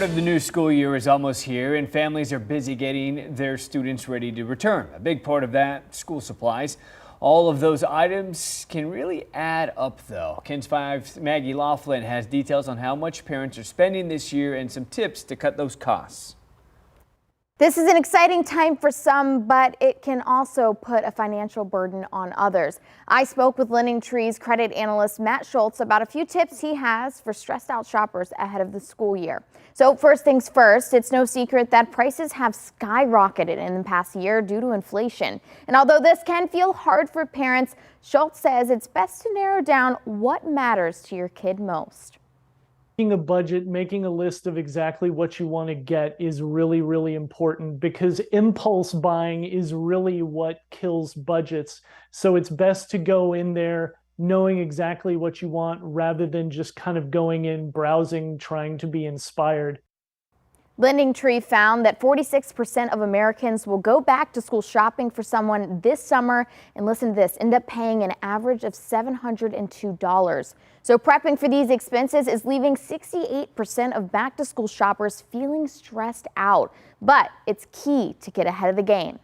Of the new school year is almost here, and families are busy getting their students ready to return. A big part of that, school supplies. All of those items can really add up, though. KENS 5's Maggie Laughlin has details on how much parents are spending this year and some tips to cut those costs. This is an exciting time for some, but it can also put a financial burden on others. I spoke with LendingTree's credit analyst Matt Schultz about a few tips he has for stressed out shoppers ahead of the school year. So first things first, it's no secret that prices have skyrocketed in the past year due to inflation. And although this can feel hard for parents, Schultz says it's best to narrow down what matters to your kid most. Making a budget, making a list of exactly what you want to get is really, really important because impulse buying is really what kills budgets. So it's best to go in there knowing exactly what you want rather than just kind of going in, browsing, trying to be inspired. LendingTree found that 46% of Americans will go back to school shopping for someone this summer, and listen to this, end up paying an average of $702. So prepping for these expenses is leaving 68% of back to school shoppers feeling stressed out. But it's key to get ahead of the game.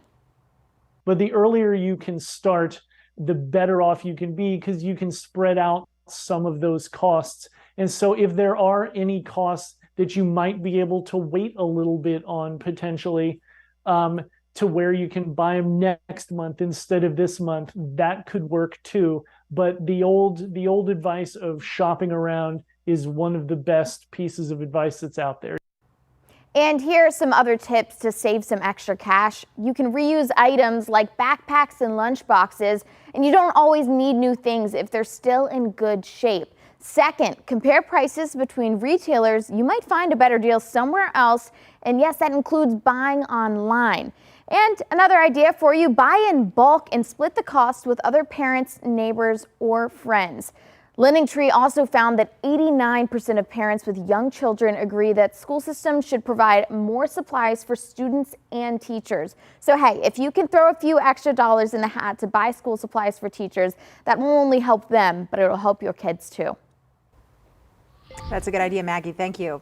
But the earlier you can start, the better off you can be because you can spread out some of those costs. And so if there are any costs that you might be able to wait a little bit on potentially to where you can buy them next month instead of this month, that could work too. But the old advice of shopping around is one of the best pieces of advice that's out there. And here are some other tips to save some extra cash. You can reuse items like backpacks and lunch boxes, and you don't always need new things if they're still in good shape. Second, compare prices between retailers. You might find a better deal somewhere else. And yes, that includes buying online. And another idea for you, buy in bulk and split the cost with other parents, neighbors, or friends. LendingTree also found that 89% of parents with young children agree that school systems should provide more supplies for students and teachers. So hey, if you can throw a few extra dollars in the hat to buy school supplies for teachers, that won't only help them, but it'll help your kids too. That's a good idea, Maggie. Thank you.